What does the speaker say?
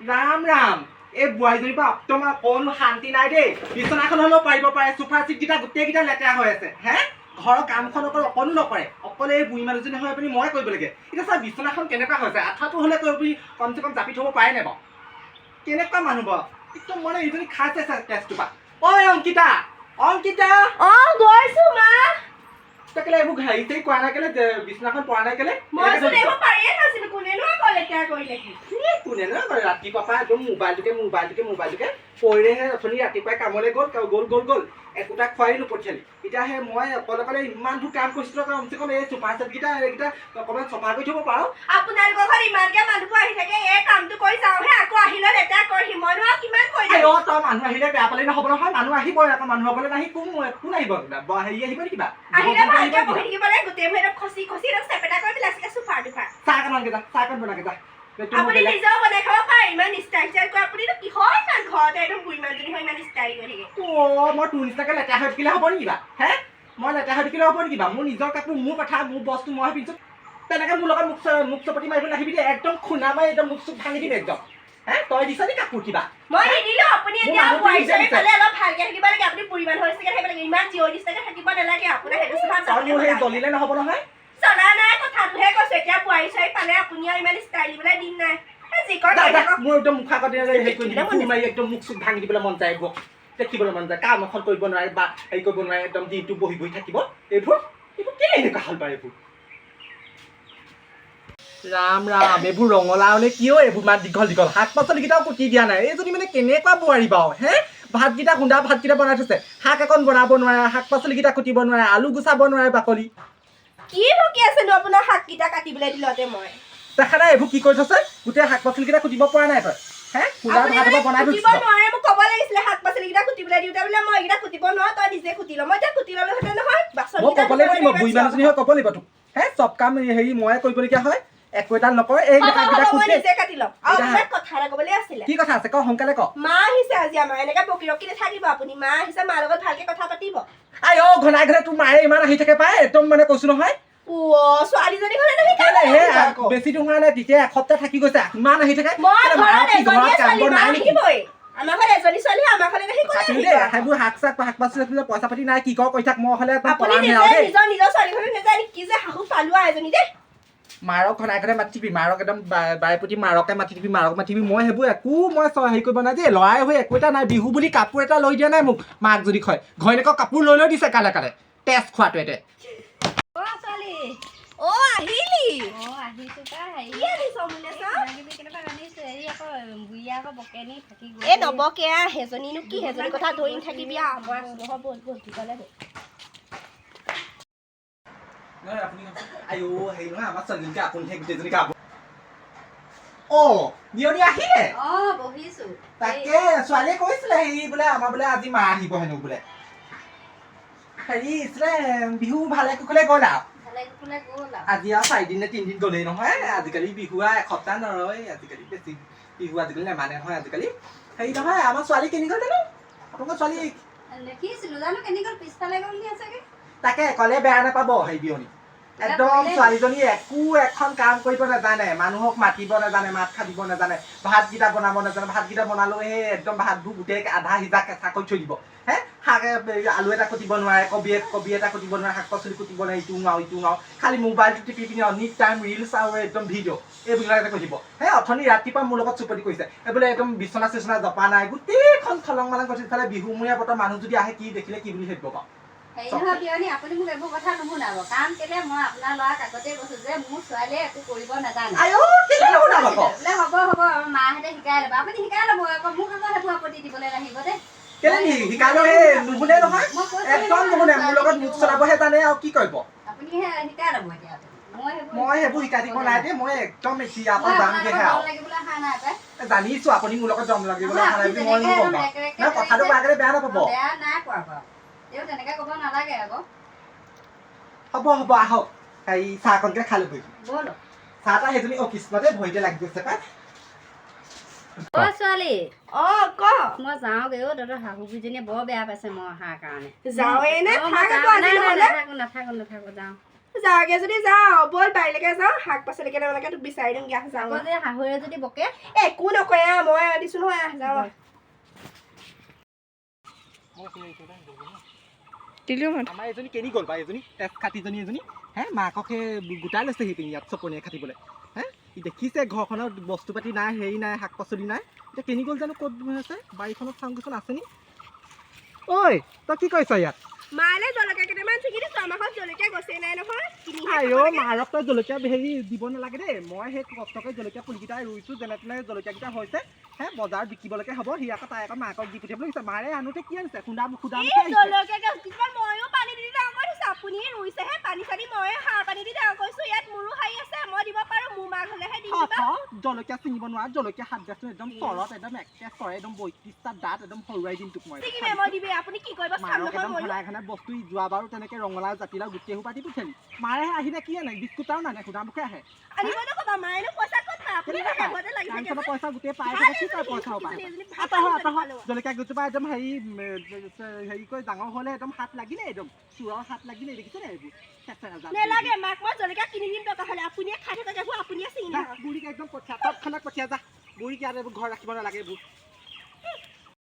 ৰাম ৰাম এই বুঢ়াইজনীৰ পৰা তোমাৰ কোনো শান্তি নাই দেই বিচনাখন হ'লেও পাৰিব পাৰে চোফা চিটকেইটা গোটেইকেইটা লেতেৰা হৈ আছে হে ঘৰৰ কামখন অকণো নকৰে অকলে এই বুঢ়ী মানুহজনী হৈ পিনি মই কৰিব লাগে এতিয়া চা বিচনাখন কেনেকুৱা হৈছে আঠাটো হ'লে কৈ পিনি কমচে কম জাপি থ'ব পাৰে নে বাৰু কেনেকুৱা মানুহ বাৰু একদম মানে এইজনী খাইছে তেজটোৰ পৰা ঐ অংকিতা অংকিতা গৈছো মা কেলে এইবোৰ হেৰি চেৰি কৰা নাই কেলে বিচনাখন পৰা নাই কেলে কোনেনো কৰে ৰাতিপুৱা পৰা একদম মোবাইলটোকে পৰিলেহে অথনি ৰাতিপুৱাই কামলৈ গ'ল একোটা খুৱাই নপঠিয়ালি এতিয়া সেই মই অকলে ইমানবোৰ কাম কৰিছিলো কমচে কম এই চোফা চেটকেইটা এইকেইটা অকণমান চফা কৰি থ'ব পাৰো আপোনালোকৰ ঘৰত ইমানকে মানুহবোৰ আহি থাকে এই কামটো কৰি যাওঁহে আকৌ আহিলে লেতেৰা কৰি মইনো আৰু কিমান কৰি দিম তই মানুহ আহিলে বেয়া পালে নহ'ব নহয় মানুহ আহিবই আকৌ মানুহ সকলে নাহি কোন আহিব হেৰি আহিব নি কিবা আহিলে ভালকে বহি থাকিব লাগে গোটেইবোৰ একদম খচি চেপেটা কৰি পেলাইছিলে চোফাৰ টুফাৰ চাহকণ বনাকে যা আপুনি নিজেও বনাই খাব পাৰে ইমান ষ্টাইল কৰে আপুনিতো কিহৰ ইমান ঘৰতে একদম বুঢ়ী মানুহজনী হৈ ইমান ষ্টাইল কৰি থাকে মই তোৰ নিচিনাকে লেতেৰা হৈ থাকিলে হ'ব নেকি বা হে মই লেতেৰা হৈ থাকিলে হ'ব নেকি বা মোৰ নিজৰ কাপোৰ মোৰ কথা মোৰ বস্তু মই পিন্ধছো তেনেকে মোৰ লগত মুখ চপতি মাৰিব নাহিবি দেই একদম খুন্দা মাৰি একদম মুখ চুখ ভাঙি দিবি একদম হে তই দিছ নি কাপোৰ কিবা মই নিদিলো আপুনি এতিয়া বুঢ়ী ফালে অলপ ভালকে থাকিব লাগে আপুনি বুঢ়ী মানুহৰ নিচিনাকে থাকিব লাগে ইমান জিঅ' নিচিনাকে থাকিব নালাগে আপোনাৰ সেইটো স্বভাৱ মোৰ সেই জ্বলিলে নহ'ব নহয় চলা নাই কথাটোহে কৈছো এতিয়া বোৱাৰী চোৱাৰী পালে আপুনি আৰু ইমান ষ্টাইল দিবলৈ দিন নাই মোৰ একদম মুখা কাটি হেৰি কৰি দিবি মাৰি একদম মুখ চুখ ভাঙি দিবলৈ মন যায় দেখিবলৈ মন যায় কাম এখন কৰিব নোৱাৰে বা হেৰি কৰিব নোৱাৰে একদম দিনটো বহি থাকিব এইবোৰ কেলে এনেকুৱা হ'ল বাৰু এইবোৰ ৰাম এইবোৰ ৰঙালাওনে কিয় এইবোৰ ইমান দীঘল শাক পাচলিকেইটাও কুটি দিয়া নাই এইজনী মানে কেনেকুৱা বোৱাৰী বাৰু হে ভাতকেইটা বনাই থৈছে শাক এখন বনাব নোৱাৰে শাক পাচলিকেইটা কুটিব নোৱাৰে আলু গুচাব নোৱাৰে বাকলি কি বকি আছেনো আপোনাৰ শাককেইটা কাটিবলৈ দিলতে মই দেখা নাই এইবোৰ কি কৰি থৈছে গোটেই শাক পাচলিকেইটা কুটিব পৰা নাই তই হে ভাত বনাই থৈছে নোৱাৰে মোক ক'ব লাগিছিলে শাক পাচলিকেইটা কুটিবলৈ দিওঁতে বোলে মই এইকেইটা কুটিব নোৱাৰো তই নিজে কুটি ল মই এতিয়া কুটি ল'লোহেঁতেন নহয় মই ক'ব লাগিব মই বুঢ়ী মানুহজনী হৈ ক'ব লাগিব তোক হে চব কাম হেৰি ময়ে কৰিবলগীয়া হয় একো এটা নকৰে এই নিজে কাটি লম আৰু কথা এটা ক'বলৈ আছিলে কি কথা আছে ক সোনকালে ক মা আহিছে আজি আমাৰ এনেকে বকি ৰখি নাথাকিব আপুনি মা আহিছে মাৰ লগত ভালকে কথা পাতিব ঘনাই তোৰ মায়ে ইমান আহি থাকে পাই একদম মানে কৈছো নহয় ছোৱালীজনী বেছি দিন হোৱা নাই তেতিয়া এসপ্তাহ থাকি গৈছে ইমান আহি থাকে সেইবোৰ শাক পাচলি পইচা পাতি নাই কি কৰ কৈ থাক মই হ'লে মাৰক ঘনাই মাতি দিবি মাৰক একদম বাৰে প্ৰতি মাৰকে মাতি দিবি মই সেইবোৰ একো মই হেৰি কৰিব নাই দেই ল'ৰাই হৈ একো এটা নাই বিহু বুলি কাপোৰ এটা লৈ দিয়া নাই মোক মাক যদি কয় ঘৈণীয়েকক কাপোৰ লৈ দিছে কালে তেজ খোৱাটো এতে ছোৱালীয়ে কৈছিলে হেৰি বোলে আমাৰ বোলে আজি মা আহিব হেনো বোলে হেৰি বিহু ভালে কুশলে গ'ল আৰু আজি আৰু 4 দিন নে 3 দিন গ'লেই নহয় আজিকালি বিহু এসপ্তাহ নৰয় আজিকালি বেছি বিহু আজিকালি নেমানে নহয় আজিকালি হেৰি নহয় আমাৰ ছোৱালী কেনেকুৱা জানো আপোনালোকৰ ছোৱালী তাকে ক'লে বেয়া নাপাব হেৰি বিয়নী একদম ছোৱালীজনী একো এখন কাম কৰিব নাজানে মানুহক মাতিব নাজানে মাত খাটিব নাজানে ভাতকেইটা বনাব নাজানে ভাতকেইটা বনালেও সেই একদম ভাতবোৰ গোটেই আধা সিজা কেঁচা কৰি থৈ দিব হে শাক আলু এটা কুটিব নোৱাৰে কবি এটা কুটিব নোৱাৰে শাক পাচলি কুটিব নোৱাৰে ইটো নোৱাৰো খালি মোবাইলটো টিপি পিনি এনি টাইম ৰিলচ আৰু একদম ভিডিঅ' এইবিলাকে কৈ দিব হে অথনি ৰাতিপুৱা মোৰ লগত চুপতি কৰিছে এইবোলে একদম বিচনা চিচনা জপা নাই গোটেইখন খলং মালং কৰি ইফালে বিহুমূৰীয়া বতৰ মানুহ যদি আহে কি দেখিলে কি বুলি ভাবিব বাৰু আপুনি মোক এইবোৰ কথা নুশুনাব কাৰণ কেলে মই আপোনাৰ ল'ৰাক আগতে কৈছো যে মোৰ ছোৱালীয়ে একো কৰিব নাজানে হ'ব মাহঁতে শিকাই ল'ব আপুনি শিকাই ল'ব আকৌ মোক আকৌ সেইবোৰ আপত্তি দিবলৈ নাহিব দেই জানিছো আপুনি মোৰ লগত দম লাগিবলৈ অহা নাই বুলি মই নকওঁ কথাটো আগতে বেয়া নাপাব বেয়া নাই কোৱা বাৰু তেওঁ তেনেকে ক'ব নালাগে আকৌ হ'ব আহক হেৰি চাহকণকে খালো চাহ তাহ সেইজনী কৃষ্ণতে ভৰিতে লাগি গৈছে পাই ছোৱালী ক মই যাওঁগে তহঁতৰ শাহুবুঢ়ীজনীয়ে বৰ বেয়া পাইছে মই অহাৰ কাৰণে নাথাকো নাথাকো যাওঁ যাওঁগে যদি যাওঁ ব'ল বাৰীলৈকে যাওঁ শাক পাচলি কেইটামানকে তোক বিচাৰি দিমগে যাওঁ আকৌ যে শাহুৱে যদি বকে একো নকয় মই দিছো নহয় যাওঁ আমাৰ এজনী কেনি গ'ল বা এজনী তেজ খাতিজনী এজনী হে মাককে গোটাই লৈছে সি পিনি ইয়াত চপনীয়ে খাটিবলৈ হে ই দেখিছে ঘৰখনত বস্তু পাতি নাই হেৰি নাই শাক পাচলি নাই এতিয়া কেনি গ'ল জানো ক'ত আছে বাৰীখনত চাওঁগৈচোন আছে নি ঐ তই কি কৰিছ ইয়াত মালে জলকীয়া কেইটামান ছিগি দিছো আমাৰ ঘৰত জলকীয়া গছেই নাই নহয় মাৰক তই জলকীয়া হেৰি দিব নালাগে দেই মই সেই কষ্ট কৰি জলকীয়া পুলিকেইটা ৰুইছোঁ যেনে তেনে জলকীয়াকেইটা হৈছে হে বজাৰত বিকিবলৈকে হ'ব সি আকৌ তাই আকৌ মাকক দি পঠিয়াবলৈ গৈছে মাৰে আনোতে কি আনিছে ময়ো পানী দি ডাঙৰ কৰিছো আপুনি ৰুইছেহে পানী চানী মই সাৰ পানী দি ডাঙৰ কৰিছো ইয়াত মোৰো হাৰি আছে মই দিব পাৰো মোৰ মাক হ'লেহে দি দিবা জলকীয়া ছিঙিব নোৱাৰা জলকীয়া হাত গাছটো একদম চৰত একদম একে চৰে একদম ৩২টা দাঁত একদম সৰুৱাই দিম তোক মই মই দিবি আপুনি কি কৰিব মাৰক একদম ঘনাই ঘনাই বস্তু যোৱা বাৰু তেনেকে ৰঙালাও জাতিলাও গোটেই সোপা দি পঠিয়ালি মাৰে আহিলে কি আনে বিস্কুটাও নানে সুদা মুখে আহে পইচা গোটেই পাই কি কয় পইচাও পায় জলকীয়া গছজোপা একদম হেৰি কৰি ডাঙৰ হ'লে একদম হাত লাগিলে একদম চোৰৰ হাত লাগিলে দেখিছে নে এইবোৰ নেলাগে মাক মই জলকীয়া কিনি দিম দৰকাৰ হ'লে আপুনিয়ে খাই থকা যাব আপুনিয়ে চিঙি বুঢ়ীক একদম পঠিয়া তৎক্ষণাত পঠিয়া যা বুঢ়ীক ইয়াত এইবোৰ ঘৰ ৰাখিব নালাগে এইবোৰ